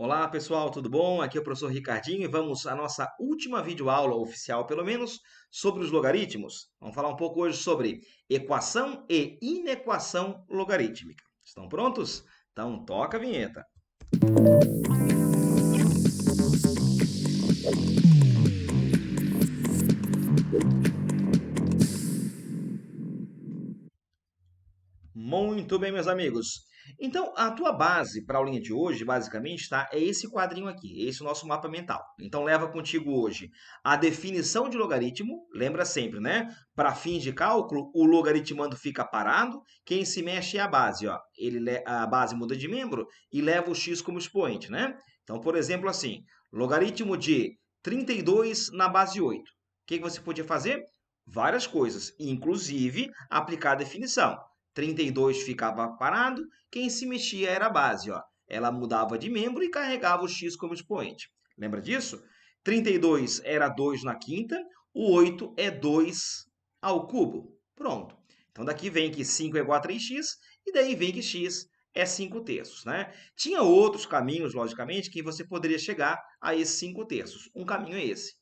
Olá pessoal, tudo bom? Aqui é o professor Ricardinho e vamos à nossa última videoaula oficial, pelo menos, sobre os logaritmos. Vamos falar um pouco hoje sobre equação e inequação logarítmica. Estão prontos? Então toca a vinheta. Muito bem, meus amigos. Então, a tua base para a aulinha de hoje, basicamente, tá? É esse quadrinho aqui, esse é o nosso mapa mental. Então, leva contigo hoje a definição de logaritmo, lembra sempre, né? Para fins de cálculo, o logaritmando fica parado, quem se mexe é a base, ó. A base muda de membro e leva o x como expoente, né? Então, por exemplo, assim, logaritmo de 32 na base 8. O que você podia fazer? Várias coisas, inclusive aplicar a definição. 32 ficava parado, quem se mexia era a base, ó. Ela mudava de membro e carregava o x como expoente. Lembra disso? 32 era 2 na quinta, o 8 é 2 ao cubo. Pronto. Então, daqui vem que 5 é igual a 3x, e daí vem que x é 5 terços, né? Tinha outros caminhos, logicamente, que você poderia chegar a esses 5 terços. Um caminho é esse.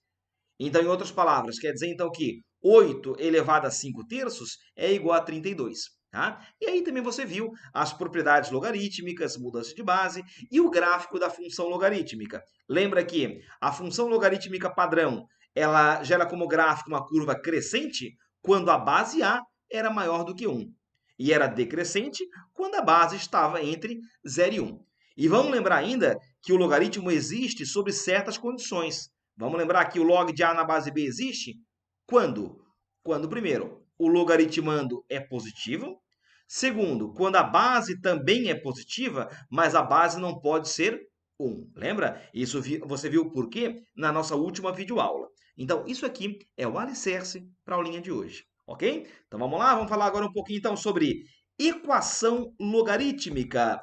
Então, em outras palavras, quer dizer então que 8 elevado a 5 terços é igual a 32. Tá? E aí também você viu as propriedades logarítmicas, mudança de base e o gráfico da função logarítmica. Lembra que a função logarítmica padrão, ela gera como gráfico uma curva crescente quando a base A era maior do que 1. E era decrescente quando a base estava entre 0 e 1. E vamos lembrar ainda que o logaritmo existe sob certas condições. Vamos lembrar que o log de A na base B existe? Quando? Quando, primeiro, o logaritmando é positivo. Segundo, quando a base também é positiva, mas a base não pode ser 1. Lembra? Isso você viu por quê na nossa última videoaula. Então, isso aqui é o alicerce para a aulinha de hoje, ok? Então, vamos lá, vamos falar agora um pouquinho então sobre equação logarítmica.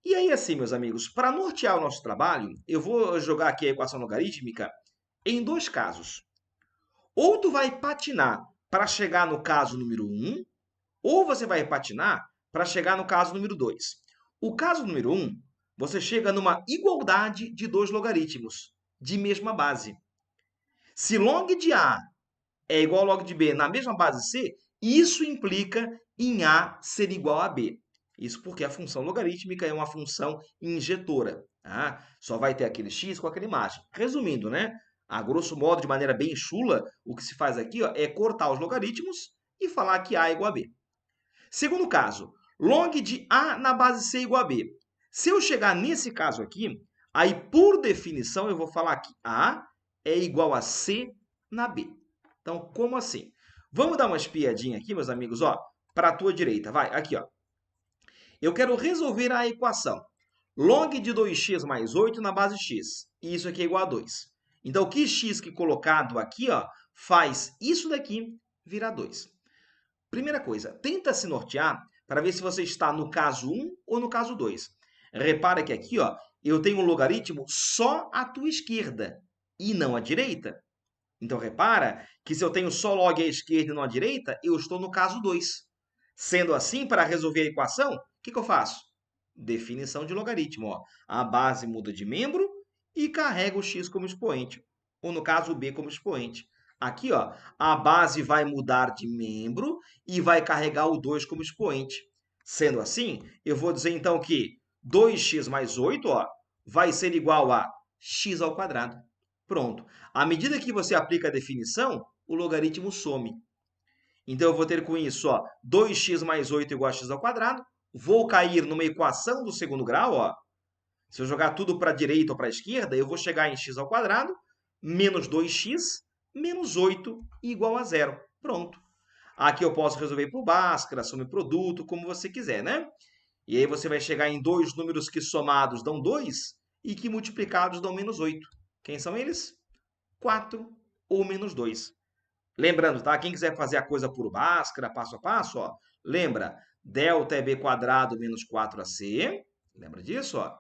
E aí, assim, meus amigos, para nortear o nosso trabalho, eu vou jogar aqui a equação logarítmica em dois casos. Ou tu vai patinar para chegar no caso número 1, ou você vai patinar para chegar no caso número 2. O caso número 1, você chega numa igualdade de dois logaritmos de mesma base. Se log de A é igual ao log de B na mesma base C, isso implica em A ser igual a B. Isso porque a função logarítmica é uma função injetora. Tá? Só vai ter aquele x com aquela imagem. Resumindo, né? A grosso modo, de maneira bem chula, o que se faz aqui ó, é cortar os logaritmos e falar que A é igual a B. Segundo caso, log de A na base C igual a B. Se eu chegar nesse caso aqui, aí por definição eu vou falar que A é igual a C na B. Então, como assim? Vamos dar uma espiadinha aqui, meus amigos, ó, para a tua direita. Vai, aqui, ó. Eu quero resolver a equação log de 2x mais 8 na base x. E isso aqui é igual a 2. Então, o que x que colocado aqui ó, faz isso daqui virar 2. Primeira coisa, tenta se nortear para ver se você está no caso 1 ou no caso 2. Repara que aqui ó, eu tenho um logaritmo só à tua esquerda e não à direita. Então, repara que se eu tenho só log à esquerda e não à direita, eu estou no caso 2. Sendo assim, para resolver a equação, o que eu faço? Definição de logaritmo. Ó. A base muda de membro e carrega o x como expoente, ou no caso o b como expoente. Aqui, ó, a base vai mudar de membro e vai carregar o 2 como expoente. Sendo assim, eu vou dizer então que 2x mais 8 ó, vai ser igual a x ao quadrado. Pronto. À medida que você aplica a definição, o logaritmo some. Então, eu vou ter com isso ó, 2x mais 8 igual a x ao quadrado. Vou cair numa equação do segundo grau. Ó. Se eu jogar tudo para a direita ou para a esquerda, eu vou chegar em x ao quadrado menos 2x menos 8 igual a zero. Pronto. Aqui eu posso resolver por Bhaskara, some produto, como você quiser, né? E aí você vai chegar em dois números que somados dão 2 e que multiplicados dão menos 8. Quem são eles? 4 ou menos 2. Lembrando, tá? Quem quiser fazer a coisa por Bhaskara, passo a passo, ó, lembra, delta é b quadrado menos 4ac, lembra disso, ó?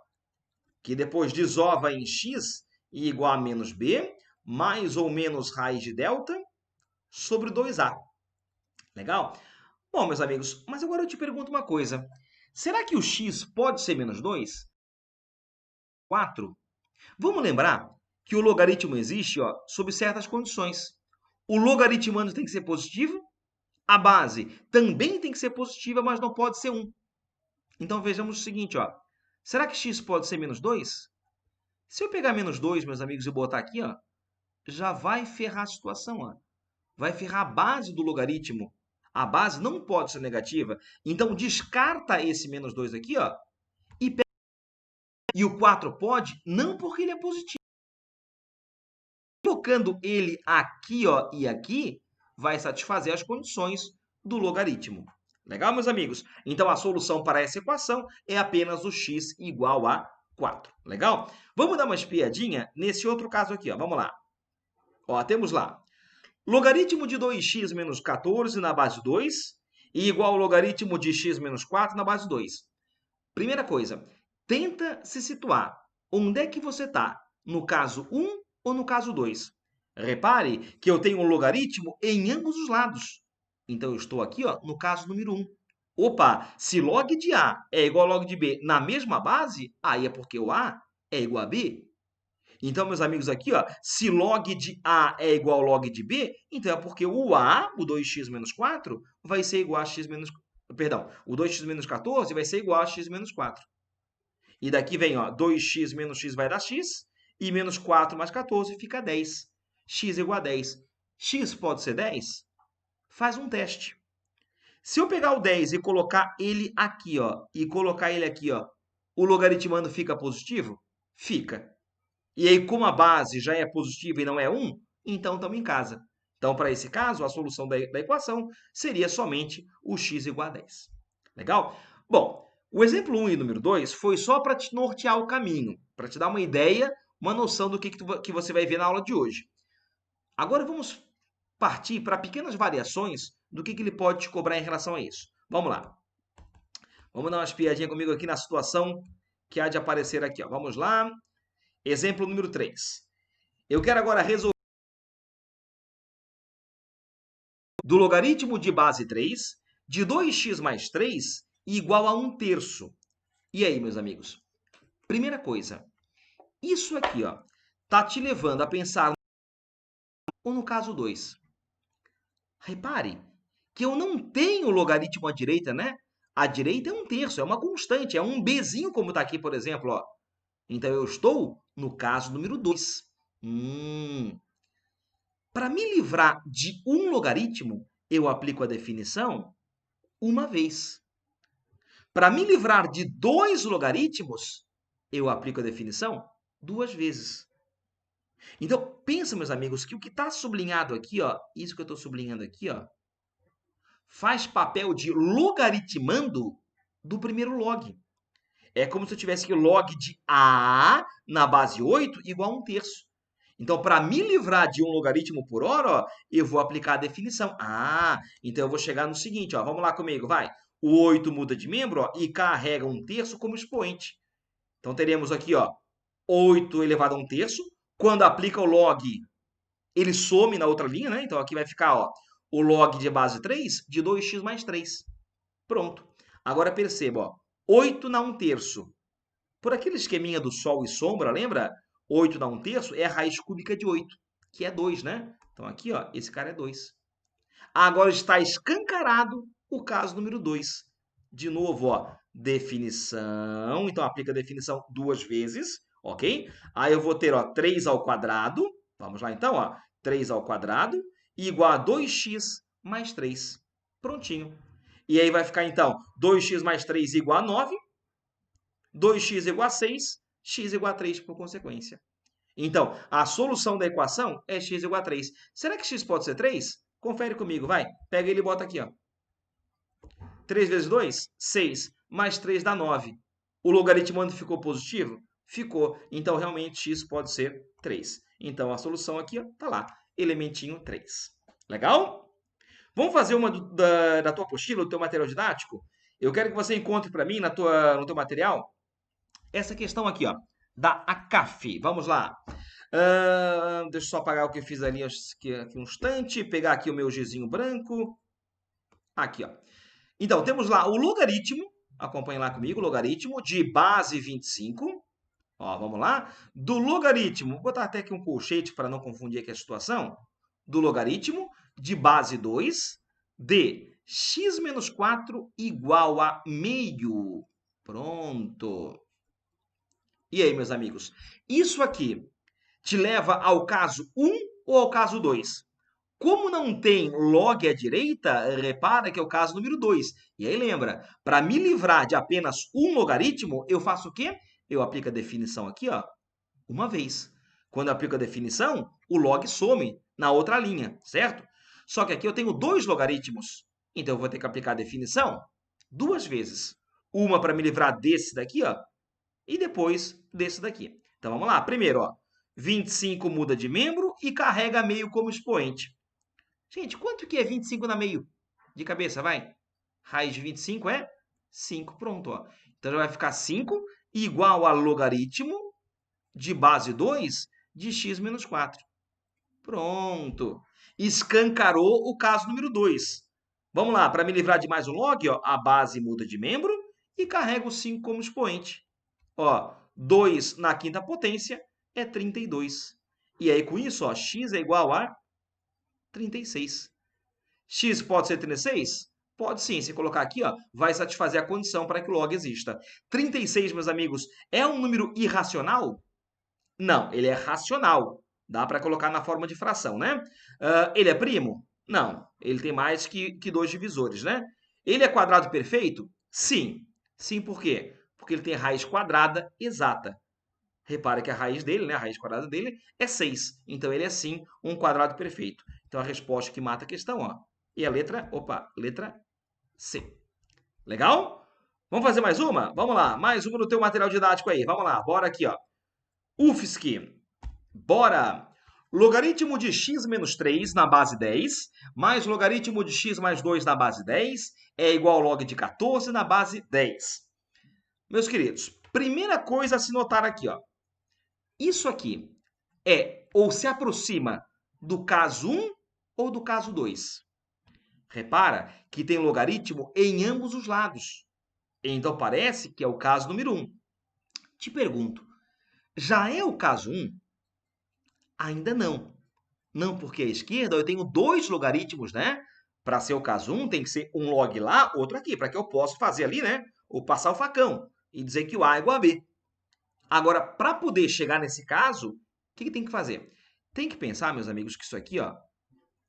Que depois desova em x igual a menos b, mais ou menos raiz de delta, sobre 2a. Legal? Bom, meus amigos, mas agora eu te pergunto uma coisa. Será que o x pode ser menos 2? 4, vamos lembrar que o logaritmo existe, ó, sob certas condições. O logaritmando tem que ser positivo, a base também tem que ser positiva, mas não pode ser 1. Então, vejamos o seguinte, ó. Será que x pode ser menos 2? Se eu pegar menos 2, meus amigos, e botar aqui, ó, já vai ferrar a situação, ó. Vai ferrar a base do logaritmo. A base não pode ser negativa, então descarta esse menos 2 aqui, ó, e o 4 pode? Não, porque ele é positivo. Colocando ele aqui, ó, e aqui, vai satisfazer as condições do logaritmo. Legal, meus amigos? Então, a solução para essa equação é apenas o x igual a 4. Legal? Vamos dar uma espiadinha nesse outro caso aqui, ó. Vamos lá. Ó, temos lá. Logaritmo de 2x menos 14 na base 2 e igual ao logaritmo de x menos 4 na base 2. Primeira coisa, tenta se situar. Onde é que você está? No caso 1 ou no caso 2? Repare que eu tenho um logaritmo em ambos os lados. Então, eu estou aqui, ó, no caso número 1. Opa, se log de A é igual a log de B na mesma base, aí é porque o A é igual a B. Então, meus amigos, aqui, ó, se log de A é igual ao log de B, então é porque o A, o 2x menos 4, vai ser igual a x menos... Perdão, o 2x menos 14 vai ser igual a x menos 4. E daqui vem, ó, 2x menos x vai dar x, e menos 4 mais 14 fica 10. X igual a 10. X pode ser 10? Faz um teste. Se eu pegar o 10 e colocar ele aqui, ó, e colocar ele aqui, ó, o logaritmando fica positivo? Fica. E aí, como a base já é positiva e não é 1, então estamos em casa. Então, para esse caso, a solução da equação seria somente o x igual a 10. Legal? Bom, o exemplo 1 e número 2 foi só para te nortear o caminho, para te dar uma ideia, uma noção do que você vai ver na aula de hoje. Agora vamos partir para pequenas variações do que ele pode te cobrar em relação a isso. Vamos lá. Vamos dar uma espiadinha comigo aqui na situação que há de aparecer aqui, ó. Vamos lá. Exemplo número 3. Eu quero agora resolver do logaritmo de base 3 de 2x mais 3 igual a 1/3. E aí, meus amigos? Primeira coisa, isso aqui, ó, tá te levando a pensar ou no caso 2. Repare que eu não tenho logaritmo à direita, né? A direita é 1/3, é uma constante, é um bzinho como está aqui, por exemplo, ó. Então, eu estou no caso número 2. Para me livrar de um logaritmo, eu aplico a definição uma vez. Para me livrar de 2 logaritmos, eu aplico a definição 2 vezes. Então, pensa, meus amigos, que o que está sublinhado aqui, ó, isso que eu estou sublinhando aqui, ó, faz papel de logaritmando do primeiro log. É como se eu tivesse que log de A na base 8 igual a 1/3. Então, para me livrar de um logaritmo por hora, ó, eu vou aplicar a definição. Então eu vou chegar no seguinte, ó, vamos lá comigo, vai. O 8 muda de membro, ó, e carrega 1/3 como expoente. Então, teremos aqui, ó, 8 elevado a 1/3. Quando aplica o log, ele some na outra linha, né? Então, aqui vai ficar, ó, o log de base 3 de 2x mais 3. Pronto. Agora, perceba, ó, 8 na 1/3. Por aquele esqueminha do sol e sombra, lembra? 8 dá 1/3 é a raiz cúbica de 8, que é 2, né? Então, aqui, ó, esse cara é 2. Agora está escancarado o caso número 2. De novo, ó, definição. Então, aplica a definição 2 vezes, ok? Aí eu vou ter, ó, 3 ao quadrado. Vamos lá, então, ó. 3 ao quadrado igual a 2x mais 3. Prontinho. E aí vai ficar, então, 2x mais 3 igual a 9. 2x igual a 6, x igual a 3 por consequência. Então, a solução da equação é x igual a 3. Será que x pode ser 3? Confere comigo, vai. Pega ele e bota aqui, ó. 3 vezes 2, 6. Mais 3 dá 9. O logaritmando ficou positivo? Ficou. Então, realmente, x pode ser 3. Então, a solução aqui está lá. Elementinho 3. Legal? Vamos fazer uma da tua apostila, do teu material didático? Eu quero que você encontre para mim no teu material essa questão aqui, ó, da ACAF. Vamos lá. Deixa eu só apagar o que eu fiz ali aqui um instante. Pegar aqui o meu gizinho branco. Aqui, ó. Então, temos lá o logaritmo. Acompanhe lá comigo. Logaritmo de base 25 Ó, vamos lá? Do logaritmo, vou botar até aqui um colchete para não confundir aqui a situação. Do logaritmo de base 2 de x menos 4 igual a meio. Pronto. E aí, meus amigos? Isso aqui te leva ao caso 1 ou ao caso 2? Como não tem log à direita, repara que é o caso número 2. E aí lembra, para me livrar de apenas um logaritmo, eu faço o quê? Eu aplico a definição aqui, ó, uma vez. Quando eu aplico a definição, o log some na outra linha, certo? Só que aqui eu tenho dois logaritmos. Então eu vou ter que aplicar a definição duas vezes. Uma para me livrar desse daqui, ó, e depois desse daqui. Então vamos lá. Primeiro, ó, 25 muda de membro e carrega meio como expoente. Gente, quanto que é 25 na meio? De cabeça, vai. Raiz de 25 é 5. Pronto, ó. Então já vai ficar 5 igual a logaritmo de base 2 de x menos 4. Pronto. Escancarou o caso número 2. Vamos lá, para me livrar de mais um log, ó, a base muda de membro e carrega o 5 como expoente. Ó, 2 na quinta potência é 32. E aí, com isso, ó, x é igual a 36. X pode ser 36? Pode sim. Se colocar aqui, ó, vai satisfazer a condição para que o log exista. 36, meus amigos, é um número irracional? Não, ele é racional. Dá para colocar na forma de fração, né? Ele é primo? Não, ele tem mais que dois divisores, né? Ele é quadrado perfeito? Sim. Sim, por quê? Porque ele tem raiz quadrada exata. Repara que a raiz dele, né, a raiz quadrada dele, é 6. Então, ele é, sim, um quadrado perfeito. Então, a resposta que mata a questão, ó. E a letra, opa, letra C. Legal? Vamos fazer mais uma? Vamos lá, mais uma no teu material didático aí. Vamos lá, bora aqui, ó. UFSC. Bora! Logaritmo de x menos 3 na base 10, mais logaritmo de x mais 2 na base 10, é igual ao log de 14 na base 10. Meus queridos, primeira coisa a se notar aqui, ó. Isso aqui é ou se aproxima do caso 1 ou do caso 2. Repara que tem logaritmo em ambos os lados. Então parece que é o caso número 1. Te pergunto, já é o caso 1? Ainda não. Não, porque à esquerda eu tenho dois logaritmos, né? Para ser o caso 1, tem que ser um log lá, outro aqui, para que eu possa fazer ali, né? Ou passar o facão e dizer que o A é igual a B. Agora, para poder chegar nesse caso, o que tem que fazer? Tem que pensar, meus amigos, que isso aqui, ó,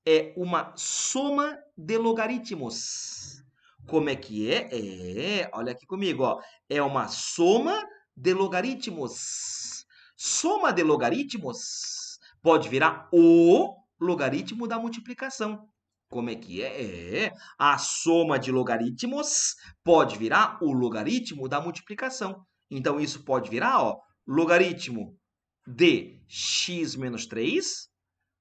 é uma soma de logaritmos. Como é que é? Olha aqui comigo, ó. É uma soma de logaritmos. Soma de logaritmos pode virar o logaritmo da multiplicação. Como é que é? A soma de logaritmos pode virar o logaritmo da multiplicação. Então, isso pode virar, ó, logaritmo de x menos 3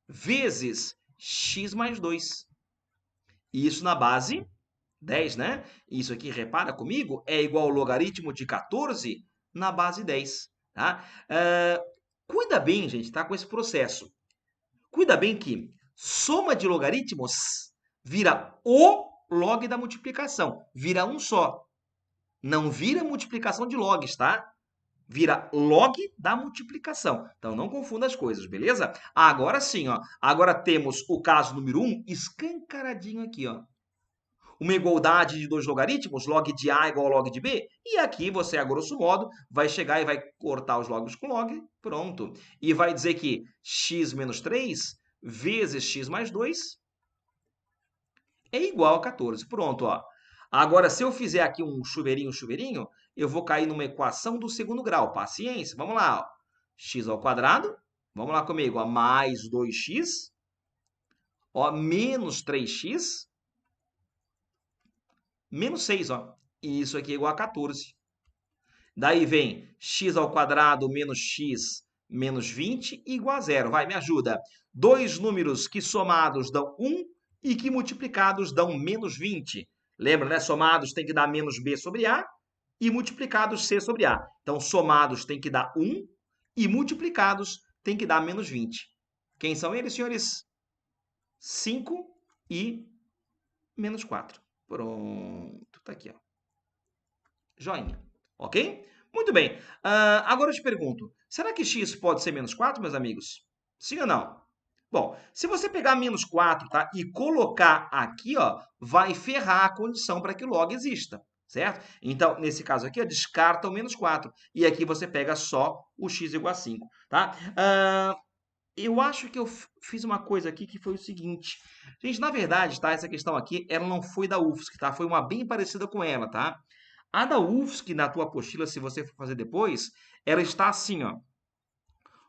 vezes x mais 2. Isso na base 10, né? Isso aqui, repara comigo, é igual ao logaritmo de 14 na base 10. Tá? Cuida bem, gente, tá? Com esse processo. Cuida bem que soma de logaritmos vira o log da multiplicação. Vira um só. Não vira multiplicação de logs, tá? Vira log da multiplicação. Então, não confunda as coisas, beleza? Agora sim, ó. Agora temos o caso número 1 escancaradinho aqui, ó. Uma igualdade de dois logaritmos, log de A igual ao log de B. E aqui você, a grosso modo, vai chegar e vai cortar os logs com log, pronto. E vai dizer que x menos 3 vezes x mais 2 é igual a 14. Pronto, ó. Agora, se eu fizer aqui um chuveirinho, eu vou cair numa equação do segundo grau. Paciência, vamos lá, ó. X ao quadrado, vamos lá comigo, ó, mais 2x, ó, menos 3x, menos 6, ó. E isso aqui é igual a 14. Daí vem x ao quadrado menos x menos 20 igual a zero. Vai, me ajuda. Dois números que somados dão 1 e que multiplicados dão menos 20. Lembra, né? Somados tem que dar menos b sobre a e multiplicados c sobre a. Então, somados tem que dar 1 e multiplicados tem que dar menos 20. Quem são eles, senhores? 5 e menos 4. Pronto, tá aqui, ó. Joinha. Ok? Muito bem. Agora eu te pergunto, será que x pode ser menos 4, meus amigos? Sim ou não? Bom, se você pegar menos 4, tá, e colocar aqui, ó, vai ferrar a condição para que o log exista, certo? Então, nesse caso aqui, ó, descarta o menos 4. E aqui você pega só o x igual a 5, tá? Eu acho que eu fiz uma coisa aqui que foi o seguinte. Gente, na verdade, tá, essa questão aqui, ela não foi da UFSC, tá? Foi uma bem parecida com ela, tá? A da UFSC, na tua apostila, se você for fazer depois, ela está assim, ó.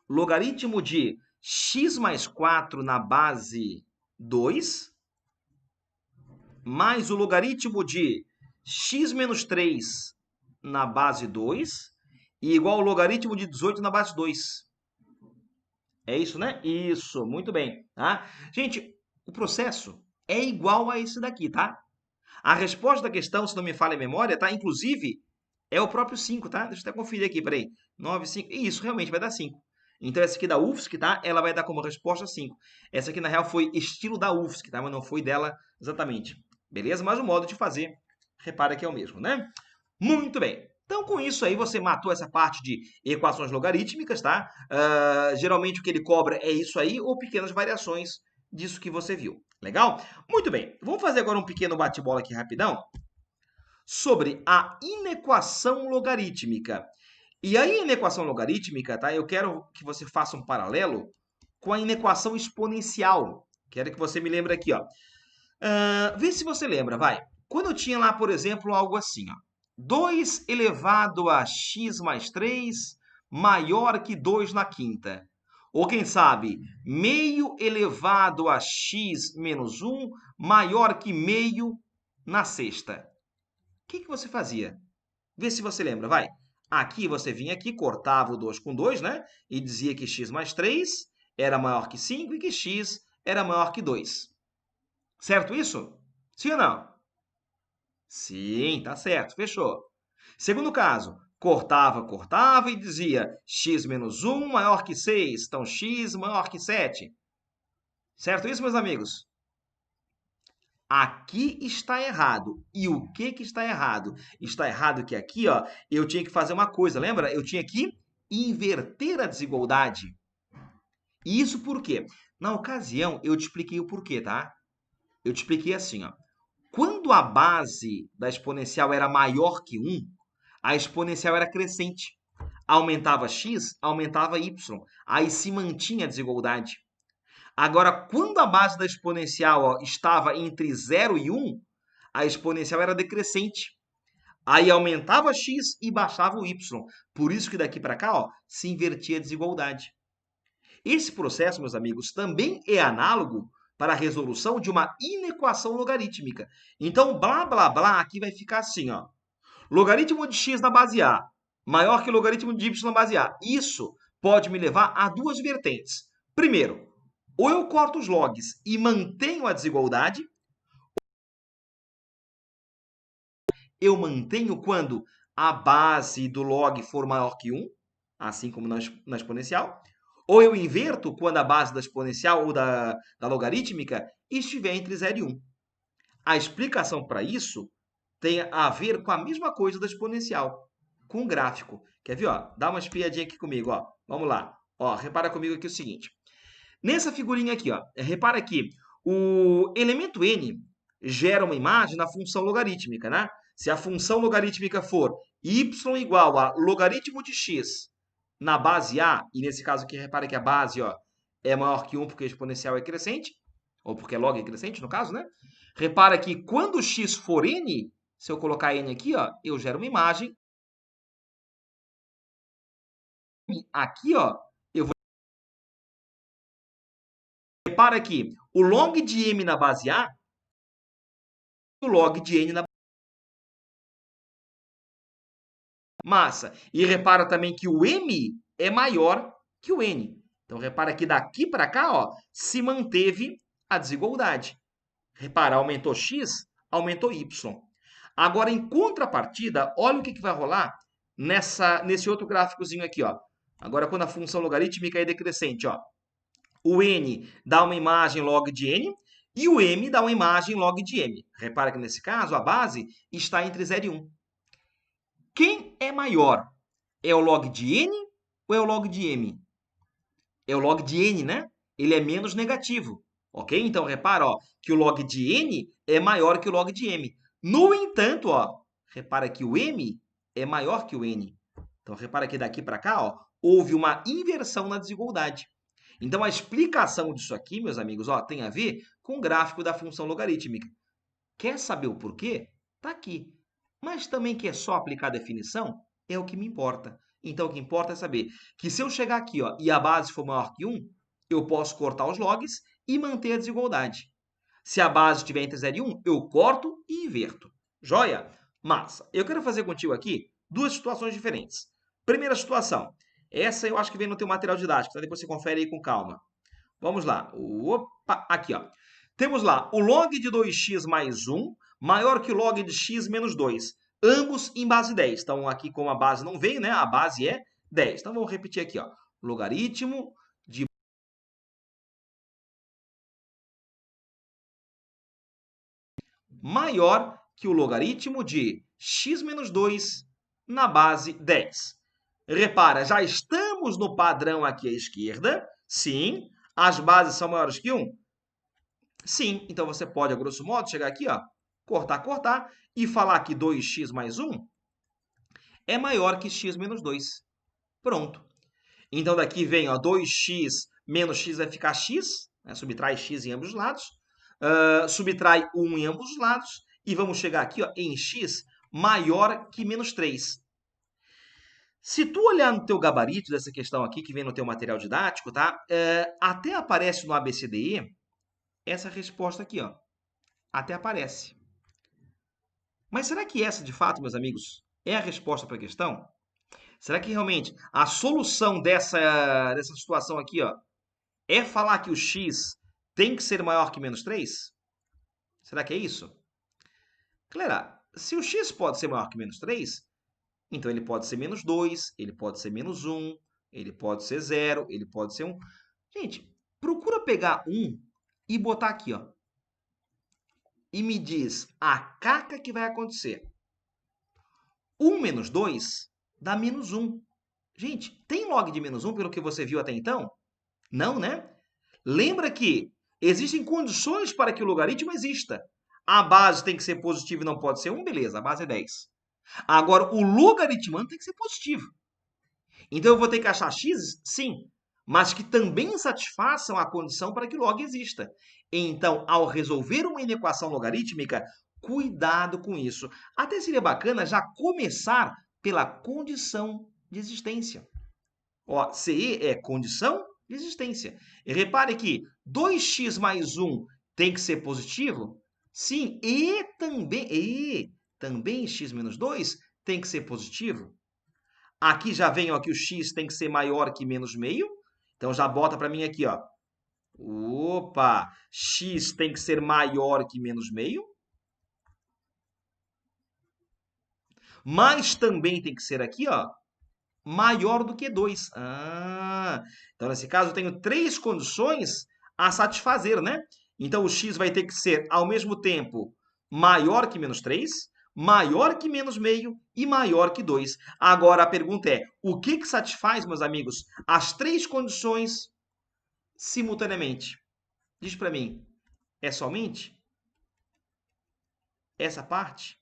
Logaritmo de x mais 4 na base 2, mais o logaritmo de x menos 3 na base 2, e igual ao logaritmo de 18 na base 2. É isso, né? Isso, muito bem, tá? Gente, o processo é igual a esse daqui, tá? A resposta da questão, se não me falha a memória, tá? Inclusive, é o próprio 5, tá? Deixa eu até conferir aqui, peraí. 9, 5. Isso, realmente, vai dar 5. Então, essa aqui da UFSC, tá? Ela vai dar como resposta 5. Essa aqui, na real, foi estilo da UFSC, tá? Mas não foi dela exatamente. Beleza? Mas o modo de fazer, repara que é o mesmo, né? Muito bem. Então, com isso aí, você matou essa parte de equações logarítmicas, tá? Geralmente, o que ele cobra é isso aí, ou pequenas variações disso que você viu. Legal? Muito bem. Vamos fazer agora um pequeno bate-bola aqui rapidão sobre a inequação logarítmica. E a inequação logarítmica, tá? Eu quero que você faça um paralelo com a inequação exponencial. Quero que você me lembre aqui, ó. Vê se você lembra, vai. Quando eu tinha lá, por exemplo, algo assim, ó. 2 elevado a x mais 3 maior que 2 na quinta. Ou quem sabe, meio elevado a x menos 1 maior que meio na sexta. O que você fazia? Vê se você lembra, vai. Aqui você vinha aqui, cortava o 2 com 2, né? E dizia que x mais 3 era maior que 5 e que x era maior que 2. Certo isso? Sim ou não? Sim, tá certo, fechou. Segundo caso, cortava e dizia x menos 1 maior que 6, então x maior que 7. Certo isso, meus amigos? Aqui está errado. E o que está errado? Está errado que aqui, ó, eu tinha que fazer uma coisa, lembra? Eu tinha que inverter a desigualdade. E isso por quê? Na ocasião, eu te expliquei o porquê, tá? Eu te expliquei assim, ó. Quando a base da exponencial era maior que 1, a exponencial era crescente. Aumentava x, aumentava y. Aí se mantinha a desigualdade. Agora, quando a base da exponencial, ó, estava entre 0 e 1, a exponencial era decrescente. Aí aumentava x e baixava o y. Por isso que daqui para cá, ó, se invertia a desigualdade. Esse processo, meus amigos, também é análogo para a resolução de uma inequação logarítmica. Então, blá, blá, blá, aqui vai ficar assim, ó. Logaritmo de x na base A maior que o logaritmo de y na base A. Isso pode me levar a duas vertentes. Primeiro, ou eu corto os logs e mantenho a desigualdade, eu mantenho quando a base do log for maior que 1, assim como na exponencial, ou eu inverto quando a base da exponencial ou da logarítmica estiver entre 0 e 1. A explicação para isso tem a ver com a mesma coisa da exponencial, com o gráfico. Quer ver? Ó? Dá uma espiadinha aqui comigo. Ó. Vamos lá. Ó, repara comigo aqui o seguinte. Nessa figurinha aqui, ó, repara que o elemento n gera uma imagem na função logarítmica, né? Se a função logarítmica for y igual a logaritmo de x na base a, e nesse caso aqui, repara que a base, ó, é maior que 1 porque a exponencial é crescente, ou porque log é crescente, no caso, né? Repara que quando x for n, se eu colocar n aqui, ó, eu gero uma imagem. Aqui, ó, eu vou... Repara que o log de m na base a, o log de n na massa. E repara também que o m é maior que o n. Então, repara que daqui para cá, ó, se manteve a desigualdade. Repara, aumentou x, aumentou y. Agora, em contrapartida, olha o que vai rolar nesse outro gráficozinho aqui, ó. Agora, quando a função logarítmica é decrescente, ó. O n dá uma imagem log de n e o m dá uma imagem log de m. Repara que, nesse caso, a base está entre 0 e 1. Quem é maior? É o log de n ou é o log de m? É o log de n, né? Ele é menos negativo, ok? Então, repara, ó, que o log de n é maior que o log de m. No entanto, ó, repara que o m é maior que o n. Então, repara que daqui para cá, ó, houve uma inversão na desigualdade. Então, a explicação disso aqui, meus amigos, ó, tem a ver com o gráfico da função logarítmica. Quer saber o porquê? Está aqui. Mas também quer só aplicar a definição? É o que me importa. Então, o que importa é saber que se eu chegar aqui, ó, e a base for maior que 1, eu posso cortar os logs e manter a desigualdade. Se a base estiver entre 0 e 1, eu corto e inverto. Joia? Massa. Eu quero fazer contigo aqui duas situações diferentes. Primeira situação. Essa eu acho que vem no teu material didático, então depois você confere aí com calma. Vamos lá. Opa, aqui, ó. Temos lá o log de 2x mais 1 maior que o log de x menos 2. Ambos em base 10. Então, aqui como a base não veio, né? A base é 10. Então, vamos repetir aqui, ó. Logaritmo de maior que o logaritmo de x menos 2 na base 10. Repara, já estamos no padrão aqui à esquerda. Sim. As bases são maiores que 1? Sim. Então, você pode, a grosso modo, chegar aqui, ó, cortar, e falar que 2x mais 1 é maior que x menos 2. Pronto. Então, daqui vem, ó, 2x menos x vai ficar x, né? Subtrai x em ambos os lados, subtrai 1 em ambos os lados, e vamos chegar aqui, ó, em x maior que menos 3. Se tu olhar no teu gabarito dessa questão aqui, que vem no teu material didático, tá? Até aparece no ABCDE essa resposta aqui, ó. Até aparece. Mas será que essa, de fato, meus amigos, é a resposta para a questão? Será que realmente a solução dessa situação aqui, ó, é falar que o x tem que ser maior que menos 3? Será que é isso? Claro, se o x pode ser maior que menos 3, então ele pode ser menos 2, ele pode ser menos 1, ele pode ser 0, ele pode ser 1. Gente, procura pegar 1 e botar aqui, ó. E me diz a caca que vai acontecer. 1 menos 2 dá menos 1. Gente, tem log de menos 1 pelo que você viu até então? Não, né? Lembra que existem condições para que o logaritmo exista. A base tem que ser positiva e não pode ser 1, beleza, a base é 10. Agora, o logaritmando tem que ser positivo. Então, eu vou ter que achar x? Sim, mas que também satisfaçam a condição para que o log exista. Então, ao resolver uma inequação logarítmica, cuidado com isso. Até seria bacana já começar pela condição de existência. Ó, CE é condição de existência. E repare que 2x mais 1 tem que ser positivo? Sim, e também x menos 2 tem que ser positivo. Aqui já vem, ó, que o x tem que ser maior que menos meio. Então, já bota para mim aqui, ó. Opa! X tem que ser maior que menos meio. Mas também tem que ser aqui, ó, maior do que 2. Então, nesse caso, eu tenho 3 condições a satisfazer, né? Então, o x vai ter que ser, ao mesmo tempo, maior que menos 3, maior que menos meio e maior que 2. Agora, a pergunta é, o que satisfaz, meus amigos, as 3 condições simultaneamente? Diz para mim, é somente essa parte?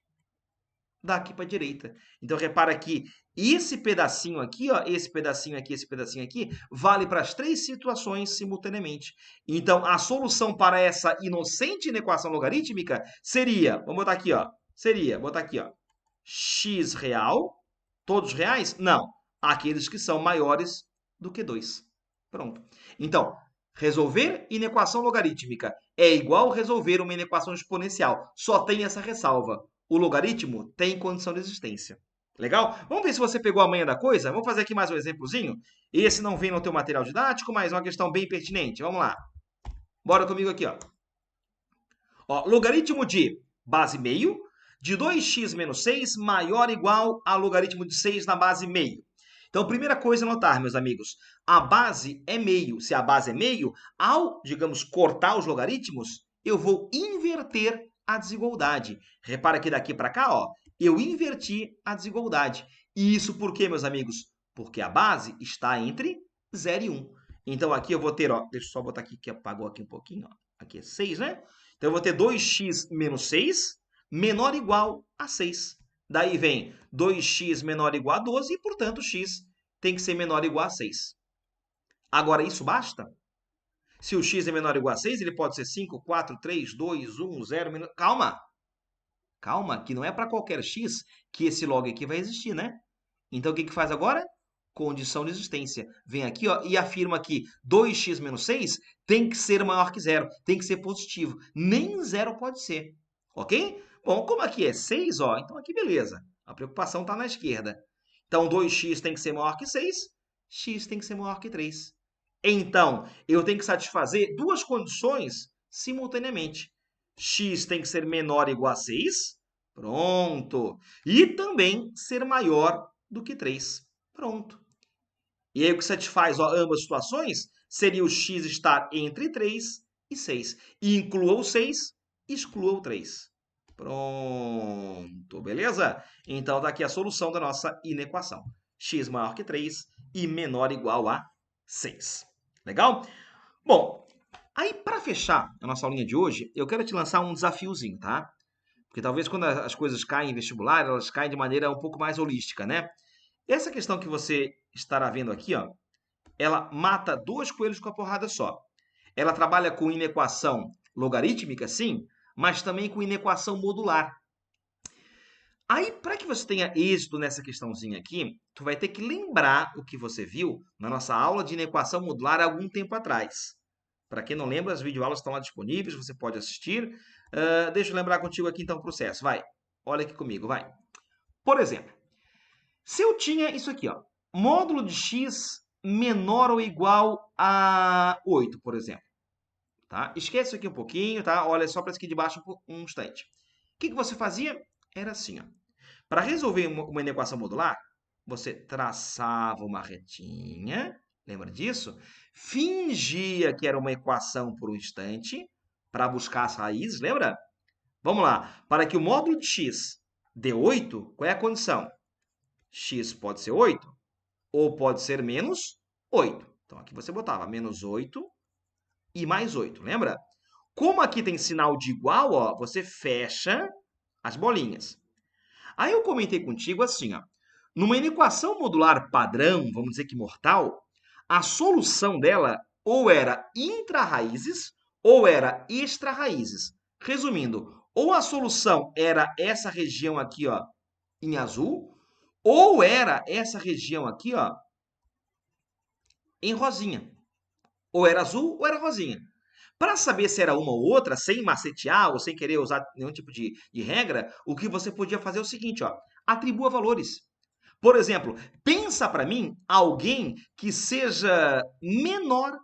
Daqui para a direita. Então, repara que esse pedacinho aqui, ó, esse pedacinho aqui, esse pedacinho aqui, vale para as 3 situações simultaneamente. Então, a solução para essa inocente inequação logarítmica seria, vamos botar aqui, ó, botar aqui, ó, x real, todos reais? Não, aqueles que são maiores do que 2. Pronto. Então, resolver inequação logarítmica é igual resolver uma inequação exponencial. Só tem essa ressalva. O logaritmo tem condição de existência. Legal? Vamos ver se você pegou a manha da coisa? Vamos fazer aqui mais um exemplozinho? Esse não vem no teu material didático, mas é uma questão bem pertinente. Vamos lá. Bora comigo aqui, ó. Ó, logaritmo de base meio de 2x menos 6 maior ou igual a logaritmo de 6 na base meio. Então, primeira coisa a notar, meus amigos, a base é meio. Se a base é meio, ao, digamos, cortar os logaritmos, eu vou inverter a desigualdade. Repara que daqui para cá, ó, eu inverti a desigualdade. E isso por quê, meus amigos? porque a base está entre 0 e 1. Então, aqui eu vou ter, ó, deixa eu só botar aqui, que apagou aqui um pouquinho, ó. Aqui é 6, né? Então, eu vou ter 2x menos 6 menor ou igual a 6. Daí vem 2x menor ou igual a 12 e, portanto, x tem que ser menor ou igual a 6. Agora, isso basta? Se o x é menor ou igual a 6, ele pode ser 5, 4, 3, 2, 1, 0... Calma! Calma, que não é para qualquer x que esse log aqui vai existir, né? Então, o que que faz agora? Condição de existência. Vem aqui, ó, e afirma que 2x menos 6 tem que ser maior que 0, tem que ser positivo. Nem 0 pode ser, ok? Bom, como aqui é 6, ó, então aqui beleza. A preocupação está na esquerda. Então, 2x tem que ser maior que 6, x tem que ser maior que 3. Então, eu tenho que satisfazer duas condições simultaneamente. X tem que ser menor ou igual a 6, pronto. E também ser maior do que 3, pronto. E aí o que satisfaz, ó, ambas as situações seria o x estar entre 3 e 6. E inclua o 6, exclua o 3. Pronto, beleza? Então, está aqui a solução da nossa inequação. X maior que 3 e menor ou igual a 6. Legal? Bom, aí para fechar a nossa aulinha de hoje, eu quero te lançar um desafiozinho, tá? Porque talvez quando as coisas caem em vestibular, elas caem de maneira um pouco mais holística, né? Essa questão que você estará vendo aqui, ó, ela mata dois coelhos com a porrada só. Ela trabalha com inequação logarítmica, sim, mas também com inequação modular. Aí, para que você tenha êxito nessa questãozinha aqui, tu vai ter que lembrar o que você viu na nossa aula de inequação modular há algum tempo atrás. Para quem não lembra, as videoaulas estão lá disponíveis, você pode assistir. Deixa eu lembrar contigo aqui então o processo. Vai, olha aqui comigo, vai. Por exemplo, se eu tinha isso aqui, ó, módulo de x menor ou igual a 8, por exemplo. Tá? Esquece isso aqui um pouquinho, tá? Olha só para isso aqui de baixo um instante. O que você fazia? Era assim, ó. Para resolver uma inequação modular, você traçava uma retinha, lembra disso? Fingia que era uma equação por um instante, para buscar as raízes, lembra? Vamos lá. Para que o módulo de x dê 8, qual é a condição? X pode ser 8 ou pode ser menos 8. Então, aqui você botava menos 8 e mais 8, lembra? Como aqui tem sinal de igual, ó, você fecha as bolinhas. Aí eu comentei contigo assim, ó, numa inequação modular padrão, vamos dizer que mortal, a solução dela ou era intra-raízes ou era extra-raízes. Resumindo, ou a solução era essa região aqui, ó, em azul, ou era essa região aqui, ó, em rosinha. Ou era azul ou era rosinha. Para saber se era uma ou outra, sem macetear ou sem querer usar nenhum tipo de regra, o que você podia fazer é o seguinte, ó, atribua valores. Por exemplo, pensa para mim alguém que seja menor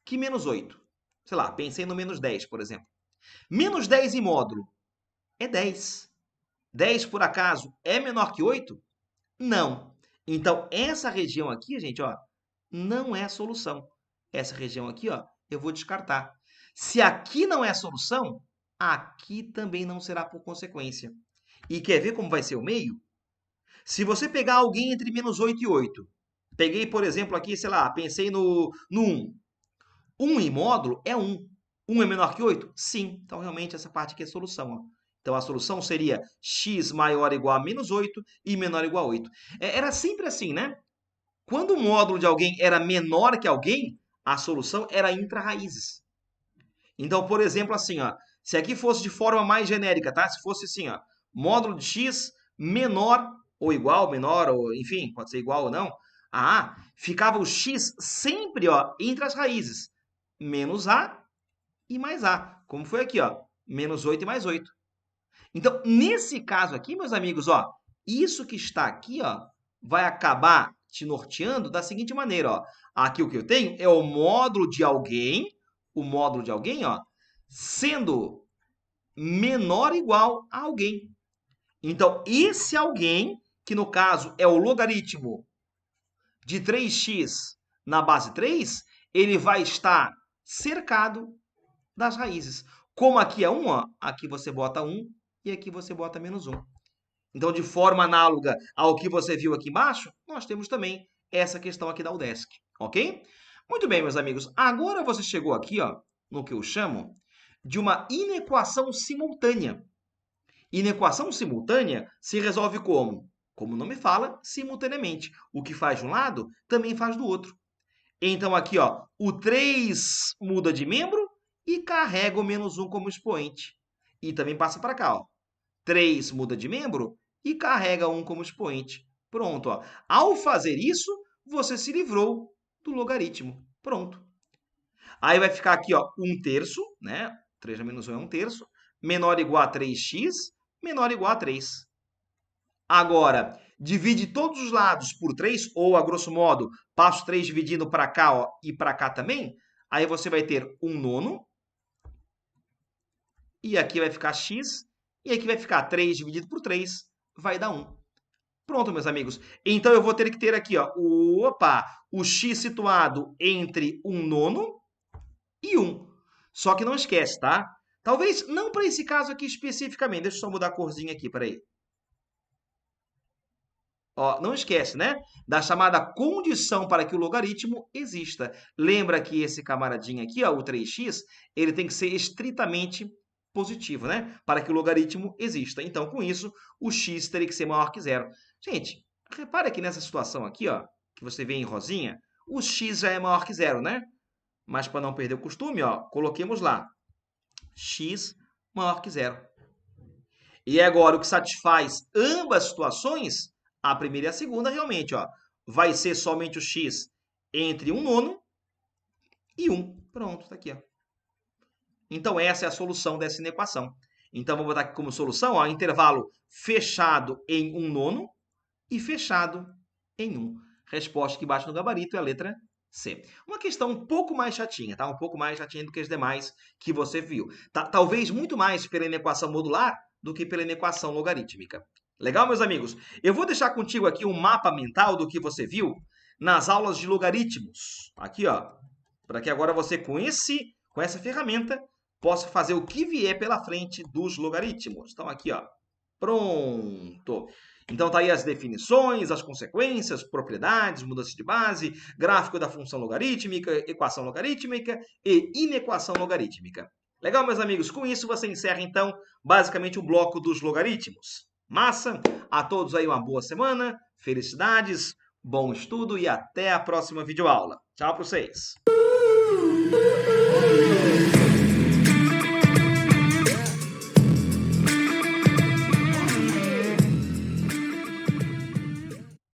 que menos 8. Sei lá, pensei no menos 10, por exemplo. Menos 10 em módulo é 10. 10, por acaso, é menor que 8? Não. Então, essa região aqui, gente, ó, não é a solução. Essa região aqui, ó, eu vou descartar. Se aqui não é a solução, aqui também não será por consequência. E quer ver como vai ser o meio? Se você pegar alguém entre menos 8 e 8, peguei, por exemplo, aqui, sei lá, pensei no 1. 1 em módulo é 1. 1 é menor que 8? Sim. Então, realmente, essa parte aqui é a solução, ó. Então, a solução seria x maior ou igual a menos 8 e menor ou igual a 8. Era sempre assim, né? Quando o módulo de alguém era menor que alguém, a solução era intra-raízes. Então, por exemplo, assim, ó, se aqui fosse de forma mais genérica, tá? Se fosse assim, ó, módulo de x menor ou igual, menor, ou enfim, pode ser igual ou não, ficava o x sempre, ó, entre as raízes, menos a e mais a, como foi aqui, ó, menos 8 e mais 8. Então, nesse caso aqui, meus amigos, ó, isso que está aqui, ó, vai acabar te norteando da seguinte maneira, ó. Aqui o que eu tenho é o módulo de alguém, ó, sendo menor ou igual a alguém. Então, esse alguém, que no caso é o logaritmo de 3x na base 3, ele vai estar cercado das raízes. Como aqui é 1, ó, aqui você bota 1 e aqui você bota menos 1. Então, de forma análoga ao que você viu aqui embaixo, nós temos também essa questão aqui da UDESC, ok? Muito bem, meus amigos. Agora você chegou aqui, ó, no que eu chamo de uma inequação simultânea. Inequação simultânea se resolve como? Como o nome fala, simultaneamente. O que faz de um lado, também faz do outro. Então, aqui, ó, o 3 muda de membro e carrega o menos 1 como expoente. E também passa para cá, ó. 3 muda de membro e carrega 1 como expoente. Pronto, ó. Ao fazer isso, você se livrou do logaritmo. Pronto. Aí vai ficar aqui, ó, 1/3, né? 3 menos 1 é 1/3. Menor ou igual a 3x, menor ou igual a 3. Agora, divide todos os lados por 3, ou, a grosso modo, passo 3 dividindo para cá, ó, e para cá também. Aí você vai ter 1/9. E aqui vai ficar x. E aqui vai ficar 3 dividido por 3, vai dar 1. Pronto, meus amigos. Então, eu vou ter que ter aqui, ó, o x situado entre 1/9 e 1. Só que não esquece, tá? Talvez não para esse caso aqui especificamente. Deixa eu só mudar a corzinha aqui, peraí. Ó, não esquece, né? Da chamada condição para que o logaritmo exista. Lembra que esse camaradinho aqui, ó, o 3x, ele tem que ser estritamente positivo, né? Para que o logaritmo exista. Então, com isso, o x teria que ser maior que zero. Gente, repare aqui nessa situação aqui, ó, que você vê em rosinha, o x já é maior que zero, né? Mas para não perder o costume, ó, coloquemos lá x maior que zero. E agora, o que satisfaz ambas situações, a primeira e a segunda, realmente, ó, vai ser somente o x entre 1/9 e 1. Pronto, está aqui. Ó. Então, essa é a solução dessa inequação. Então, vou botar aqui como solução, ó, intervalo fechado em 1/9 e fechado em 1. Resposta que bate no gabarito é a letra C. Uma questão um pouco mais chatinha, tá? Um pouco mais chatinha do que as demais que você viu. Talvez muito mais pela inequação modular do que pela inequação logarítmica. Legal, meus amigos? Eu vou deixar contigo aqui um mapa mental do que você viu nas aulas de logaritmos. Aqui, ó, para que agora você, com essa ferramenta, possa fazer o que vier pela frente dos logaritmos. Então, aqui, ó, pronto. Então, tá aí as definições, as consequências, propriedades, mudança de base, gráfico da função logarítmica, equação logarítmica e inequação logarítmica. Legal, meus amigos? Com isso, você encerra, então, basicamente o bloco dos logaritmos. Massa! A todos aí uma boa semana, felicidades, bom estudo e até a próxima videoaula. Tchau para vocês!